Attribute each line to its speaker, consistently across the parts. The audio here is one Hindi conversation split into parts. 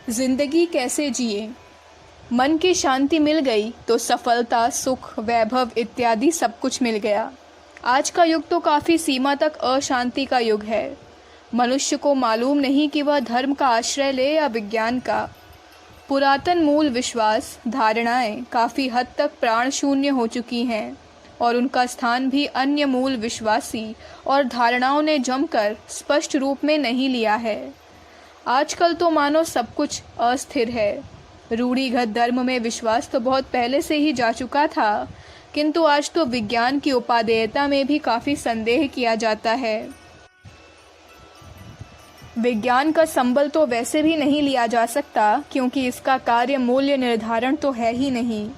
Speaker 1: जिंदगी कैसे जिए। मन की शांति मिल गई तो सफलता, सुख, वैभव इत्यादि सब कुछ मिल गया। आज का युग तो काफ़ी सीमा तक अशांति का युग है। मनुष्य को मालूम नहीं कि वह धर्म का आश्रय ले या विज्ञान का। पुरातन मूल विश्वास, धारणाएं काफ़ी हद तक प्राण शून्य हो चुकी हैं और उनका स्थान भी अन्य मूल विश्वासी और धारणाओं ने जमकर स्पष्ट रूप में नहीं लिया है। आजकल तो मानो सब कुछ अस्थिर है। रूढ़िगत धर्म में विश्वास तो बहुत पहले से ही जा चुका था, किंतु आज तो विज्ञान की उपादेयता में भी काफ़ी संदेह किया जाता है। विज्ञान का संबल तो वैसे भी नहीं लिया जा सकता, क्योंकि इसका कार्य मूल्य निर्धारण तो है ही नहीं।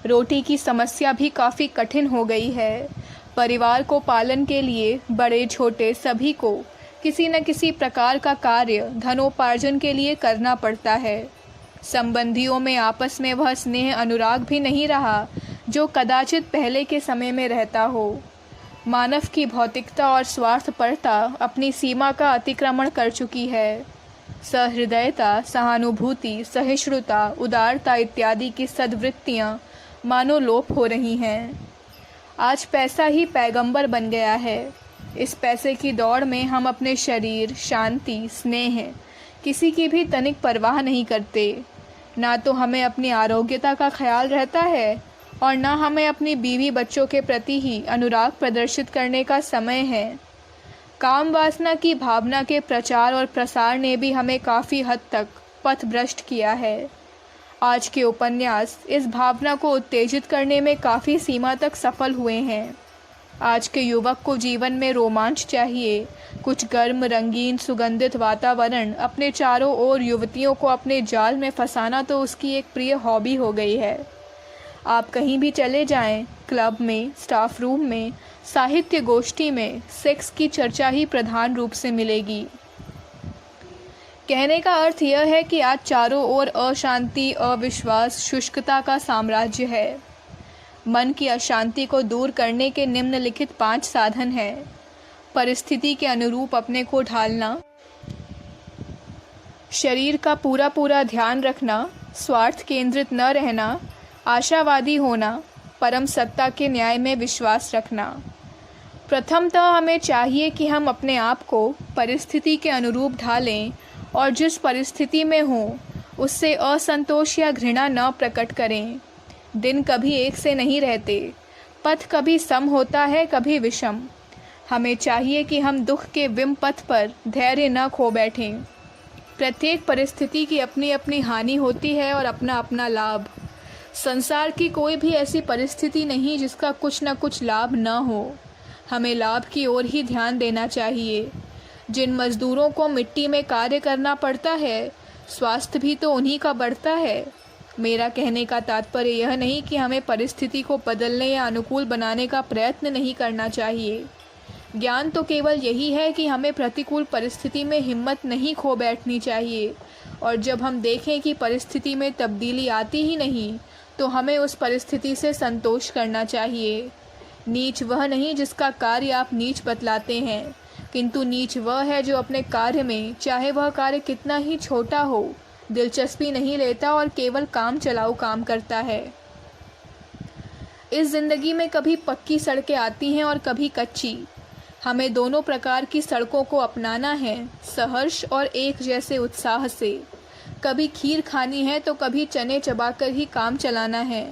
Speaker 1: रोटी की समस्या भी काफ़ी कठिन हो गई है। परिवार को पालन के लिए बड़े छोटे सभी को किसी न किसी प्रकार का कार्य धनोपार्जन के लिए करना पड़ता है। संबंधियों में आपस में वह स्नेह अनुराग भी नहीं रहा जो कदाचित पहले के समय में रहता हो। मानव की भौतिकता और स्वार्थपरता अपनी सीमा का अतिक्रमण कर चुकी है। सहृदयता, सहानुभूति, सहिष्णुता, उदारता इत्यादि की सद्वृत्तियाँ मानो लोप हो रही हैं। आज पैसा ही पैगंबर बन गया है। इस पैसे की दौड़ में हम अपने शरीर, शांति, स्नेह, किसी की भी तनिक परवाह नहीं करते। ना तो हमें अपनी आरोग्यता का ख्याल रहता है और ना हमें अपनी बीवी बच्चों के प्रति ही अनुराग प्रदर्शित करने का समय है। काम वासना की भावना के प्रचार और प्रसार ने भी हमें काफ़ी हद तक पथभ्रष्ट किया है। आज के उपन्यास इस भावना को उत्तेजित करने में काफ़ी सीमा तक सफल हुए हैं। आज के युवक को जीवन में रोमांच चाहिए, कुछ गर्म, रंगीन, सुगंधित वातावरण। अपने चारों ओर युवतियों को अपने जाल में फंसाना तो उसकी एक प्रिय हॉबी हो गई है। आप कहीं भी चले जाएं, क्लब में, स्टाफ रूम में, साहित्य गोष्ठी में, सेक्स की चर्चा ही प्रधान रूप से मिलेगी। कहने का अर्थ यह है कि आज चारों ओर अशांति, अविश्वास, शुष्कता का साम्राज्य है। मन की अशांति को दूर करने के निम्नलिखित 5 साधन हैं। परिस्थिति के अनुरूप अपने को ढालना, शरीर का पूरा पूरा ध्यान रखना, स्वार्थ केंद्रित न रहना, आशावादी होना, परम सत्ता के न्याय में विश्वास रखना। प्रथमतः हमें चाहिए कि हम अपने आप को परिस्थिति के अनुरूप ढालें और जिस परिस्थिति में हों उससे असंतोष या घृणा न प्रकट करें। दिन कभी एक से नहीं रहते, पथ कभी सम होता है, कभी विषम। हमें चाहिए कि हम दुख के विम पथ पर धैर्य न खो बैठें। प्रत्येक परिस्थिति की अपनी अपनी हानि होती है और अपना अपना लाभ। संसार की कोई भी ऐसी परिस्थिति नहीं जिसका कुछ न कुछ लाभ न हो। हमें लाभ की ओर ही ध्यान देना चाहिए। जिन मजदूरों को मिट्टी में कार्य करना पड़ता है, स्वास्थ्य भी तो उन्हीं का बढ़ता है। मेरा कहने का तात्पर्य यह नहीं कि हमें परिस्थिति को बदलने या अनुकूल बनाने का प्रयत्न नहीं करना चाहिए। ज्ञान तो केवल यही है कि हमें प्रतिकूल परिस्थिति में हिम्मत नहीं खो बैठनी चाहिए, और जब हम देखें कि परिस्थिति में तब्दीली आती ही नहीं तो हमें उस परिस्थिति से संतोष करना चाहिए। नीच वह नहीं जिसका कार्य आप नीच बतलाते हैं, किंतु नीच वह है जो अपने कार्य में, चाहे वह कार्य कितना ही छोटा हो, दिलचस्पी नहीं लेता और केवल काम चलाऊ काम करता है। इस जिंदगी में कभी पक्की सड़कें आती हैं और कभी कच्ची। हमें दोनों प्रकार की सड़कों को अपनाना है, सहर्ष और एक जैसे उत्साह से। कभी खीर खानी है तो कभी चने चबाकर ही काम चलाना है।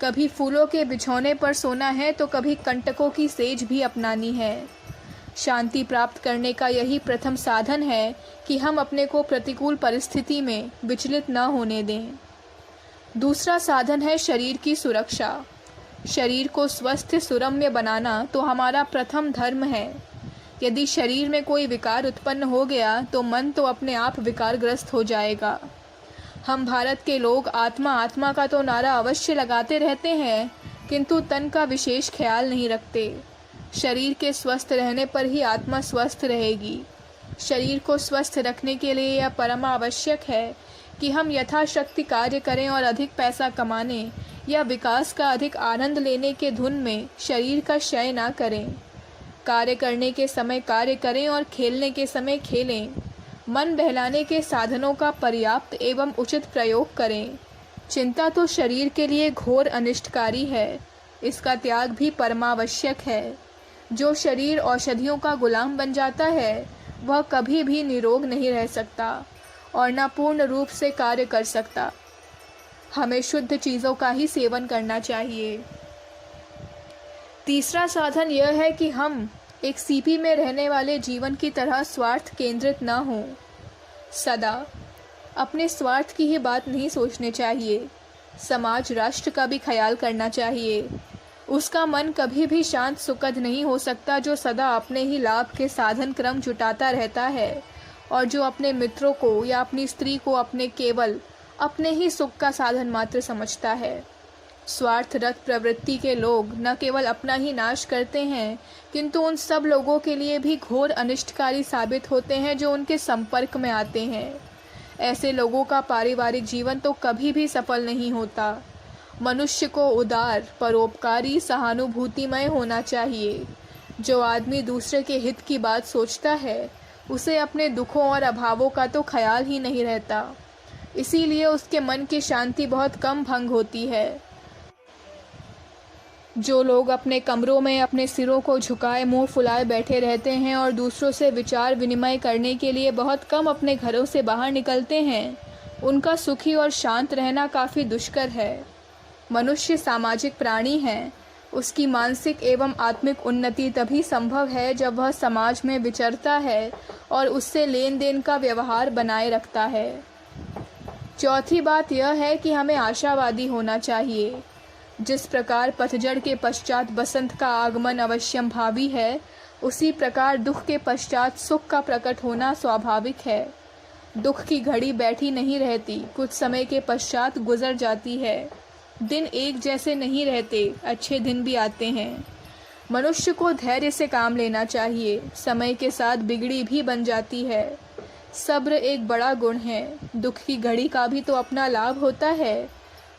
Speaker 1: कभी फूलों के बिछौने पर सोना है तो कभी कंटकों की सेज भी अपनानी है। शांति प्राप्त करने का यही प्रथम साधन है कि हम अपने को प्रतिकूल परिस्थिति में विचलित न होने दें। दूसरा साधन है शरीर की सुरक्षा। शरीर को स्वस्थ, सुरम्य बनाना तो हमारा प्रथम धर्म है। यदि शरीर में कोई विकार उत्पन्न हो गया तो मन तो अपने आप विकारग्रस्त हो जाएगा। हम भारत के लोग आत्मा आत्मा का तो नारा अवश्य लगाते रहते हैं, किंतु तन का विशेष ख्याल नहीं रखते। शरीर के स्वस्थ रहने पर ही आत्मा स्वस्थ रहेगी। शरीर को स्वस्थ रखने के लिए यह परम आवश्यक है कि हम यथाशक्ति कार्य करें और अधिक पैसा कमाने या विकास का अधिक आनंद लेने के धुन में शरीर का क्षय ना करें। कार्य करने के समय कार्य करें और खेलने के समय खेलें। मन बहलाने के साधनों का पर्याप्त एवं उचित प्रयोग करें। चिंता तो शरीर के लिए घोर अनिष्टकारी है, इसका त्याग भी परमावश्यक है। जो शरीर औषधियों का गुलाम बन जाता है वह कभी भी निरोग नहीं रह सकता और न पूर्ण रूप से कार्य कर सकता। हमें शुद्ध चीज़ों का ही सेवन करना चाहिए। तीसरा साधन यह है कि हम एक सीपी में रहने वाले जीवन की तरह स्वार्थ केंद्रित न हों। सदा अपने स्वार्थ की ही बात नहीं सोचनी चाहिए, समाज राष्ट्र का भी ख्याल करना चाहिए। उसका मन कभी भी शांत सुखद नहीं हो सकता जो सदा अपने ही लाभ के साधन क्रम जुटाता रहता है और जो अपने मित्रों को या अपनी स्त्री को केवल अपने ही सुख का साधन मात्र समझता है। स्वार्थरत प्रवृत्ति के लोग न केवल अपना ही नाश करते हैं किंतु उन सब लोगों के लिए भी घोर अनिष्टकारी साबित होते हैं जो उनके संपर्क में आते हैं। ऐसे लोगों का पारिवारिक जीवन तो कभी भी सफल नहीं होता। मनुष्य को उदार, परोपकारी, सहानुभूतिमय होना चाहिए। जो आदमी दूसरे के हित की बात सोचता है उसे अपने दुखों और अभावों का तो ख्याल ही नहीं रहता, इसीलिए उसके मन की शांति बहुत कम भंग होती है। जो लोग अपने कमरों में अपने सिरों को झुकाए मुंह फुलाए बैठे रहते हैं और दूसरों से विचार विनिमय करने के लिए बहुत कम अपने घरों से बाहर निकलते हैं, उनका सुखी और शांत रहना काफ़ी दुष्कर है। मनुष्य सामाजिक प्राणी है। उसकी मानसिक एवं आत्मिक उन्नति तभी संभव है जब वह समाज में विचरता है और उससे लेन देन का व्यवहार बनाए रखता है। चौथी बात यह है कि हमें आशावादी होना चाहिए। जिस प्रकार पतझड़ के पश्चात बसंत का आगमन अवश्यम भावी है, उसी प्रकार दुख के पश्चात सुख का प्रकट होना स्वाभाविक है। दुख की घड़ी बैठी नहीं रहती, कुछ समय के पश्चात गुजर जाती है। दिन एक जैसे नहीं रहते, अच्छे दिन भी आते हैं। मनुष्य को धैर्य से काम लेना चाहिए, समय के साथ बिगड़ी भी बन जाती है। सब्र एक बड़ा गुण है। दुख की घड़ी का भी तो अपना लाभ होता है।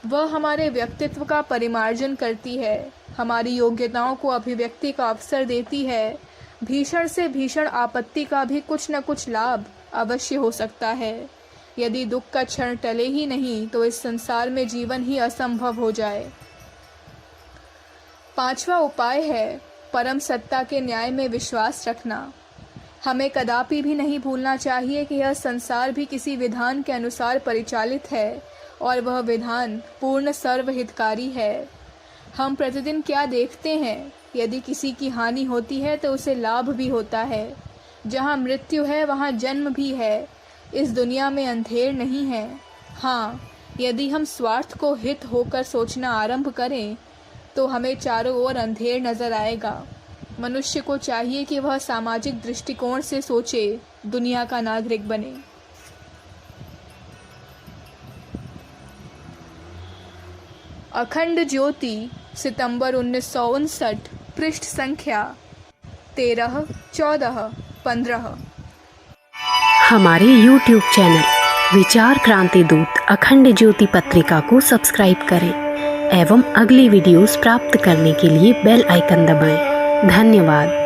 Speaker 1: वह हमारे व्यक्तित्व का परिमार्जन करती है, हमारी योग्यताओं को अभिव्यक्ति का अवसर देती है। भीषण से भीषण आपत्ति का भी कुछ न कुछ लाभ अवश्य हो सकता है। यदि दुख का क्षण टले ही नहीं तो इस संसार में जीवन ही असंभव हो जाए। पांचवा उपाय है परम सत्ता के न्याय में विश्वास रखना। हमें कदापि भी नहीं भूलना चाहिए कि यह संसार भी किसी विधान के अनुसार परिचालित है और वह विधान पूर्ण सर्वहितकारी है। हम प्रतिदिन क्या देखते हैं? यदि किसी की हानि होती है तो उसे लाभ भी होता है। जहाँ मृत्यु है वहाँ जन्म भी है। इस दुनिया में अंधेर नहीं है। हाँ, यदि हम स्वार्थ को हित होकर सोचना आरंभ करें तो हमें चारों ओर अंधेर नजर आएगा। मनुष्य को चाहिए कि वह सामाजिक दृष्टिकोण से सोचे, दुनिया का नागरिक बने। अखंड ज्योति, सितंबर 1959, पृष्ठ संख्या 13, 14, 15।
Speaker 2: हमारे YouTube चैनल विचार क्रांति दूत अखंड ज्योति पत्रिका को सब्सक्राइब करें एवं अगली वीडियोस प्राप्त करने के लिए बेल आइकन दबाएं। धन्यवाद।